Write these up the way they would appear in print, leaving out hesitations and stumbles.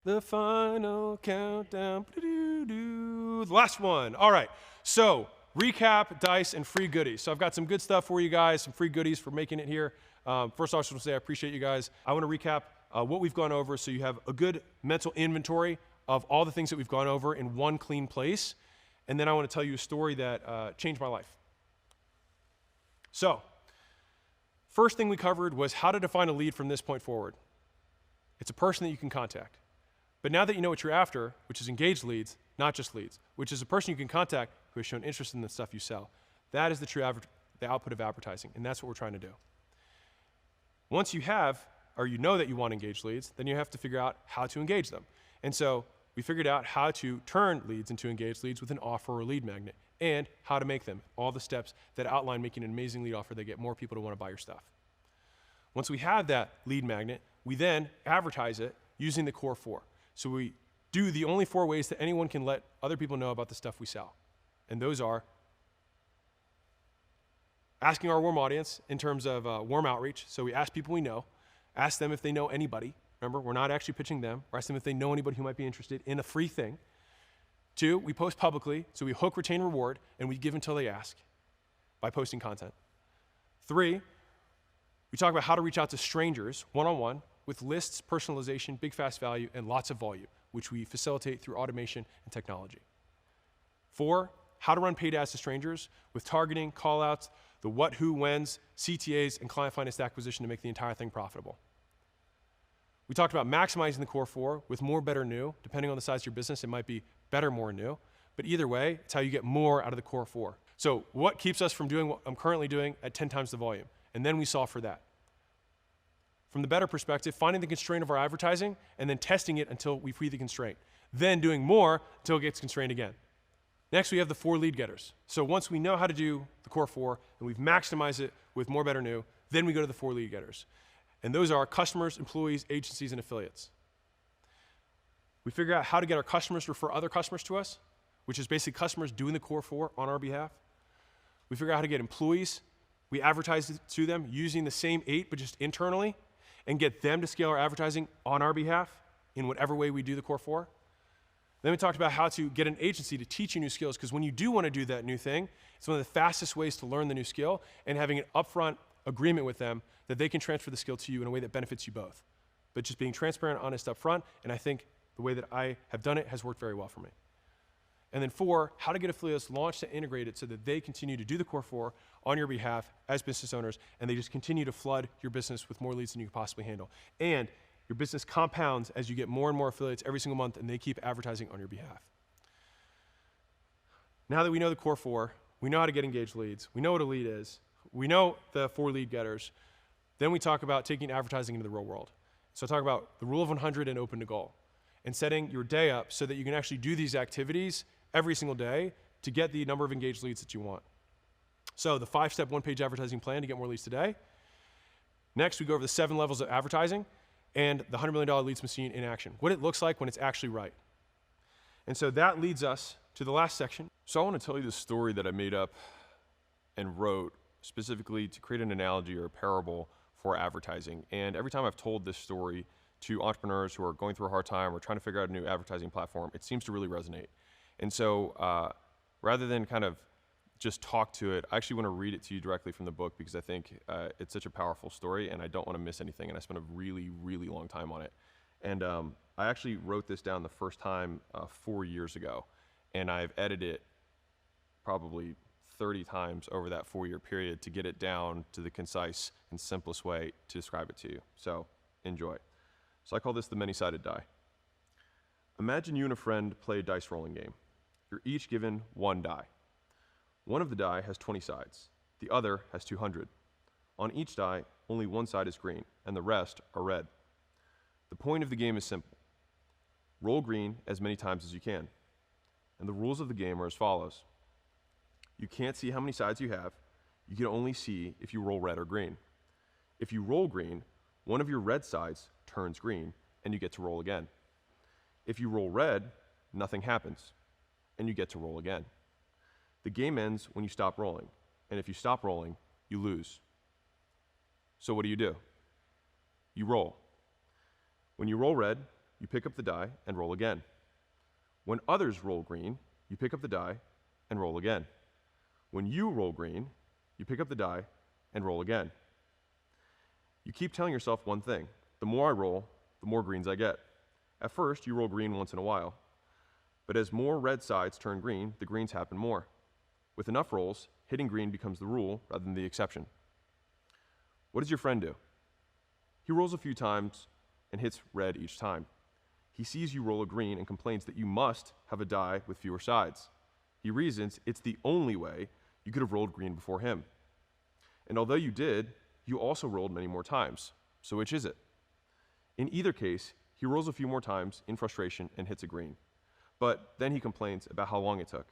The final countdown. The last one. All right. So, recap, dice, and free goodies. So, I've got some good stuff for you guys, some free goodies for making it here. First off, I just want to say I appreciate you guys. I want to recap what we've gone over so you have a good mental inventory of all the things that we've gone over in one clean place. And then I want to tell you a story that changed my life. So, first thing we covered was how to define a lead from this point forward. It's a person that you can contact. But now that you know what you're after, which is engaged leads, not just leads, which is a person you can contact who has shown interest in the stuff you sell, that is the output of advertising, and that's what we're trying to do. Once you have, or you know that you want engaged leads, then you have to figure out how to engage them. And so we figured out how to turn leads into engaged leads with an offer or lead magnet, and how to make them, all the steps that outline making an amazing lead offer that get more people to want to buy your stuff. Once we have that lead magnet, we then advertise it using the core four. So we do the only 4 ways that anyone can let other people know about the stuff we sell. And those are asking our warm audience in terms of warm outreach. So we ask people we know, ask them if they know anybody. Remember, we're not actually pitching them. We're asking them if they know anybody who might be interested in a free thing. 2, we post publicly. So we hook, retain, reward, and we give until they ask by posting content. 3, we talk about how to reach out to strangers one-on-one with lists, personalization, big fast value, and lots of volume, which we facilitate through automation and technology. 4, how to run paid ads to strangers with targeting, callouts, the what, who, whens, CTAs, and client finance acquisition to make the entire thing profitable. We talked about maximizing the core 4 with more, better, new. Depending on the size of your business, it might be better, more, new. But either way, it's how you get more out of the core 4. So what keeps us from doing what I'm currently doing at 10 times the volume? And then we solve for that. From the better perspective, finding the constraint of our advertising and then testing it until we free the constraint. Then doing more until it gets constrained again. Next, we have the 4 lead getters. So once we know how to do the core 4 and we've maximized it with more, better, new, then we go to the 4 lead getters. And those are customers, employees, agencies, and affiliates. We figure out how to get our customers to refer other customers to us, which is basically customers doing the core 4 on our behalf. We figure out how to get employees. We advertise it to them using the same 8, but just internally, and get them to scale our advertising on our behalf in whatever way we do the core 4. Then we talked about how to get an agency to teach you new skills, because when you do want to do that new thing, it's one of the fastest ways to learn the new skill, and having an upfront agreement with them that they can transfer the skill to you in a way that benefits you both. But just being transparent, honest up front, and I think the way that I have done it has worked very well for me. And then 4, how to get affiliates launched and integrated so that they continue to do the core 4 on your behalf as business owners, and they just continue to flood your business with more leads than you can possibly handle. And your business compounds as you get more and more affiliates every single month, and they keep advertising on your behalf. Now that we know the core 4, we know how to get engaged leads, we know what a lead is, we know the 4 lead getters, then we talk about taking advertising into the real world. So I talk about the rule of 100 and open to goal, and setting your day up so that you can actually do these activities every single day to get the number of engaged leads that you want. So the 5-step, 1-page advertising plan to get more leads today. Next, we go over the 7 levels of advertising and the $100 million leads machine in action, what it looks like when it's actually right. And so that leads us to the last section. So I want to tell you the story that I made up and wrote specifically to create an analogy or a parable for advertising. And every time I've told this story to entrepreneurs who are going through a hard time or trying to figure out a new advertising platform, it seems to really resonate. And so rather than kind of just talk to it, I actually want to read it to you directly from the book, because I think it's such a powerful story and I don't want to miss anything, and I spent a really, really long time on it. And I actually wrote this down the first time 4 years ago, and I've edited it probably 30 times over that 4-year period to get it down to the concise and simplest way to describe it to you. So enjoy. So I call this the many-sided die. Imagine you and a friend play a dice rolling game. You're each given 1 die. One of the die has 20 sides. The other has 200. On each die, only one side is green, and the rest are red. The point of the game is simple. Roll green as many times as you can. And the rules of the game are as follows. You can't see how many sides you have. You can only see if you roll red or green. If you roll green, one of your red sides turns green, and you get to roll again. If you roll red, nothing happens, and you get to roll again. The game ends when you stop rolling, and if you stop rolling, you lose. So what do? You roll. When you roll red, you pick up the die and roll again. When others roll green, you pick up the die and roll again. When you roll green, you pick up the die and roll again. You keep telling yourself one thing: the more I roll, the more greens I get. At first, you roll green once in a while, but as more red sides turn green, the greens happen more. With enough rolls, hitting green becomes the rule rather than the exception. What does your friend do? He rolls a few times and hits red each time. He sees you roll a green and complains that you must have a die with fewer sides. He reasons it's the only way you could have rolled green before him. And although you did, you also rolled many more times. So which is it? In either case, he rolls a few more times in frustration and hits a green. But then he complains about how long it took.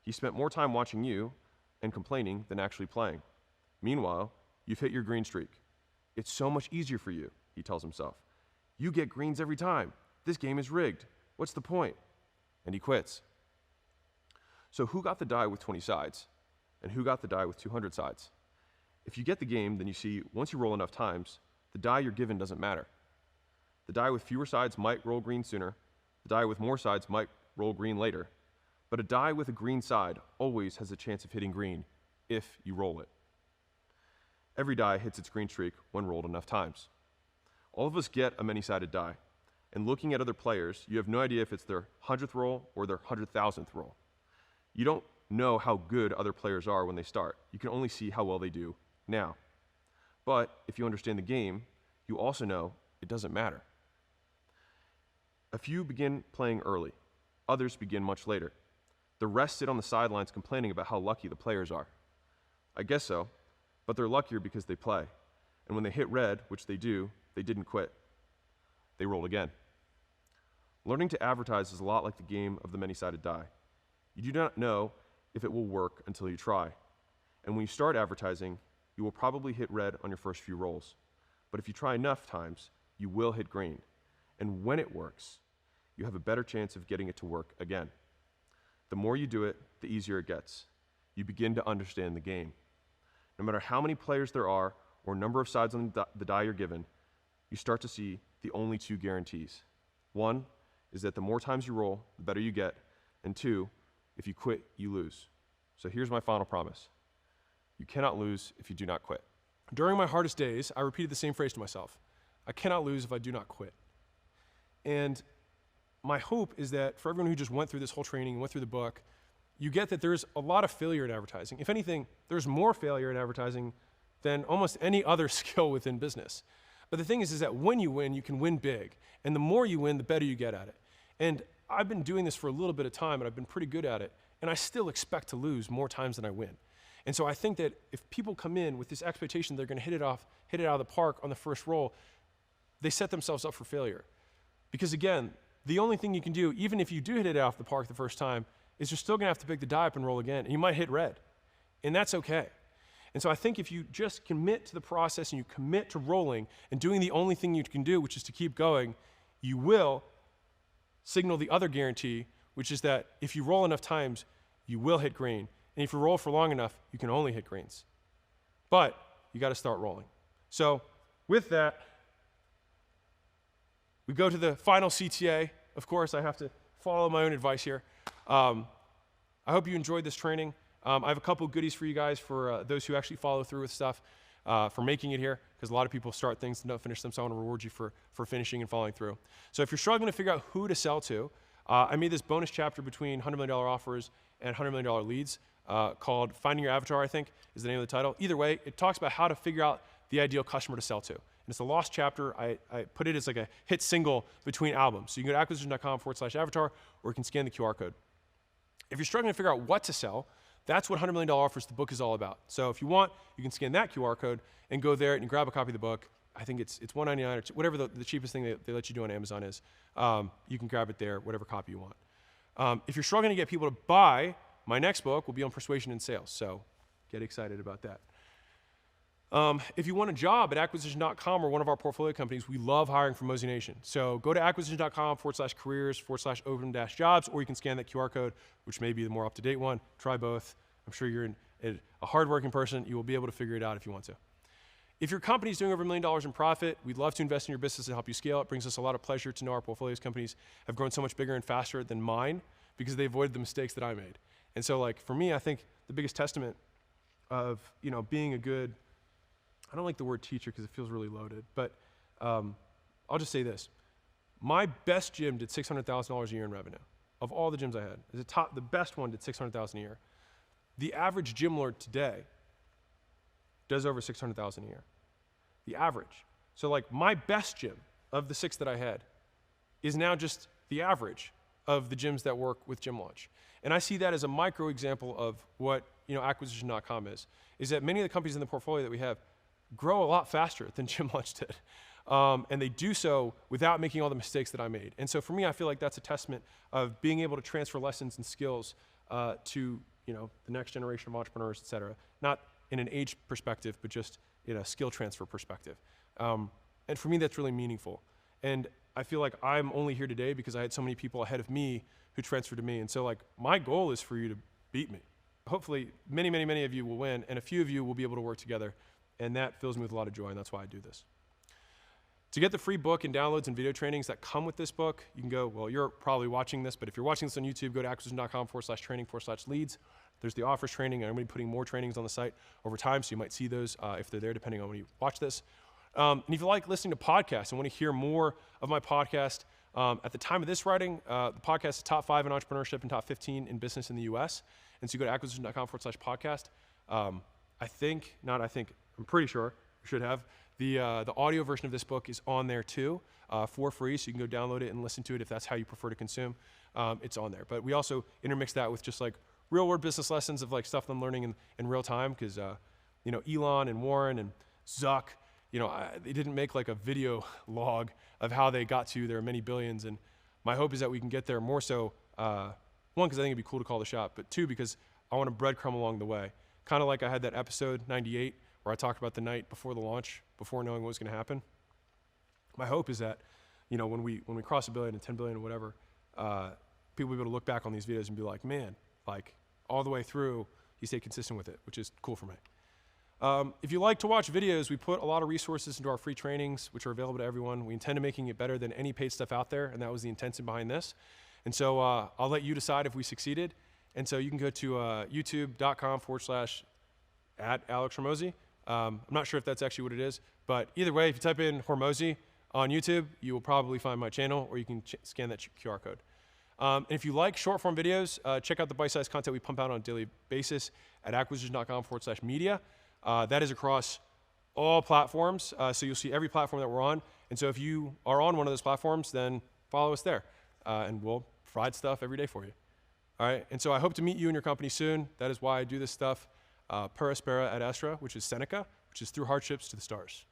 He spent more time watching you and complaining than actually playing. Meanwhile, you've hit your green streak. It's so much easier for you, he tells himself. You get greens every time. This game is rigged. What's the point? And he quits. So who got the die with 20 sides? And who got the die with 200 sides? If you get the game, then you see once you roll enough times, the die you're given doesn't matter. The die with fewer sides might roll green sooner. The die with more sides might roll green later. But a die with a green side always has a chance of hitting green if you roll it. Every die hits its green streak when rolled enough times. All of us get a many-sided die. And looking at other players, you have no idea if it's their 100th roll or their 100,000th roll. You don't know how good other players are when they start. You can only see how well they do now. But if you understand the game, you also know it doesn't matter. A few begin playing early. Others begin much later. The rest sit on the sidelines complaining about how lucky the players are. I guess so, but they're luckier because they play. And when they hit red, which they do, they didn't quit. They rolled again. Learning to advertise is a lot like the game of the many-sided die. You do not know if it will work until you try. And when you start advertising, you will probably hit red on your first few rolls. But if you try enough times, you will hit green. And when it works, you have a better chance of getting it to work again. The more you do it, the easier it gets. You begin to understand the game. No matter how many players there are or number of sides on the die you're given, you start to see the only two guarantees. One is that the more times you roll, the better you get. And two, if you quit, you lose. So here's my final promise. You cannot lose if you do not quit. During my hardest days, I repeated the same phrase to myself. I cannot lose if I do not quit. And my hope is that for everyone who just went through this whole training and went through the book, you get that there's a lot of failure in advertising. If anything, there's more failure in advertising than almost any other skill within business. But the thing is that when you win, you can win big. And the more you win, the better you get at it. And I've been doing this for a little bit of time, and I've been pretty good at it. And I still expect to lose more times than I win. And so I think that if people come in with this expectation they're going to hit it out of the park on the first roll, they set themselves up for failure. Because again, the only thing you can do, even if you do hit it off the park the first time, is you're still going to have to pick the die up and roll again. And you might hit red. And that's okay. And so I think if you just commit to the process and you commit to rolling and doing the only thing you can do, which is to keep going, you will signal the other guarantee, which is that if you roll enough times, you will hit green. And if you roll for long enough, you can only hit greens. But you got to start rolling. So with that, we go to the final CTA. Of course, I have to follow my own advice here. I hope you enjoyed this training. I have a couple goodies for you guys for those who actually follow through with stuff, for making it here, because a lot of people start things and don't finish them, so I want to reward you for finishing and following through. So if you're struggling to figure out who to sell to, I made this bonus chapter between $100 million offers and $100 million leads called Finding Your Avatar, I think, is the name of the title. Either way, it talks about how to figure out the ideal customer to sell to. And it's a lost chapter. I put it as like a hit single between albums. So you can go to acquisition.com/avatar, or you can scan the QR code. If you're struggling to figure out what to sell, that's what $100 million offers, the book is all about. So if you want, you can scan that QR code and go there and you grab a copy of the book. I think it's $199 or whatever the cheapest thing they let you do on Amazon is. You can grab it there, whatever copy you want. If you're struggling to get people to buy, my next book will be on persuasion and sales. So get excited about that. If you want a job at acquisition.com or one of our portfolio companies, we love hiring from Hormosi Nation. So go to acquisition.com/careers/open-jobs, or you can scan that QR code, which may be the more up-to-date one. Try both. I'm sure you're a hardworking person. You will be able to figure it out if you want to. If your company is doing over $1 million in profit, we'd love to invest in your business and help you scale. It brings us a lot of pleasure to know our portfolio's companies have grown so much bigger and faster than mine because they avoided the mistakes that I made. And so like for me, I think the biggest testament of being a good, I don't like the word teacher because it feels really loaded, but I'll just say this. My best gym did $600,000 a year in revenue. Of all the gyms I had, the best one did $600,000 a year. The average gym lord today does over $600,000 a year. The average. So like my best gym of the 6 that I had is now just the average of the gyms that work with Gym Launch. And I see that as a micro example of what acquisition.com is that many of the companies in the portfolio that we have grow a lot faster than Gym Launch did. And they do so without making all the mistakes that I made. And so for me, I feel like that's a testament of being able to transfer lessons and skills to the next generation of entrepreneurs, et cetera. Not in an age perspective, but just in a skill transfer perspective. And for me, that's really meaningful. And I feel like I'm only here today because I had so many people ahead of me who transferred to me. And so like my goal is for you to beat me. Hopefully many, many, many of you will win, and a few of you will be able to work together. And that fills me with a lot of joy, and that's why I do this. To get the free book and downloads and video trainings that come with this book, you can go, well, you're probably watching this, but if you're watching this on YouTube, go to acquisition.com/training/leads. There's the offers training, and I'm going to be putting more trainings on the site over time, so you might see those if they're there, depending on when you watch this. And if you like listening to podcasts and want to hear more of my podcast, at the time of this writing, the podcast is top 5 in entrepreneurship and top 15 in business in the US. And so you go to acquisition.com/podcast. I'm pretty sure you should have. The audio version of this book is on there too, for free, so you can go download it and listen to it if that's how you prefer to consume. It's on there. But we also intermix that with just like real world business lessons of like stuff I'm learning in real time, because Elon and Warren and Zuck, they didn't make like a video log of how they got to their many billions. And my hope is that we can get there more so, one, because I think it'd be cool to call the shot, but 2, because I want to breadcrumb along the way. Kind of like I had that episode 98 where I talked about the night before the launch, before knowing what was going to happen. My hope is that, when we cross $1 billion and 10 billion or whatever, people will be able to look back on these videos and be like, man, like all the way through, he stayed consistent with it, which is cool for me. If you like to watch videos, we put a lot of resources into our free trainings, which are available to everyone. We intend to making it better than any paid stuff out there, and that was the intention behind this. And so I'll let you decide if we succeeded. And so you can go to youtube.com/@Hormosi. I'm not sure if that's actually what it is, but either way, if you type in Hormosi on YouTube, you will probably find my channel, or you can scan that QR code. And if you like short form videos, check out the bite-sized content we pump out on a daily basis at acquisition.com/media. That is across all platforms, so you'll see every platform that we're on. And so if you are on one of those platforms, then follow us there, and we'll provide stuff every day for you. All right, and so I hope to meet you in your company soon. That is why I do this stuff. Per aspera ad astra, which is Seneca, which is through hardships to the stars.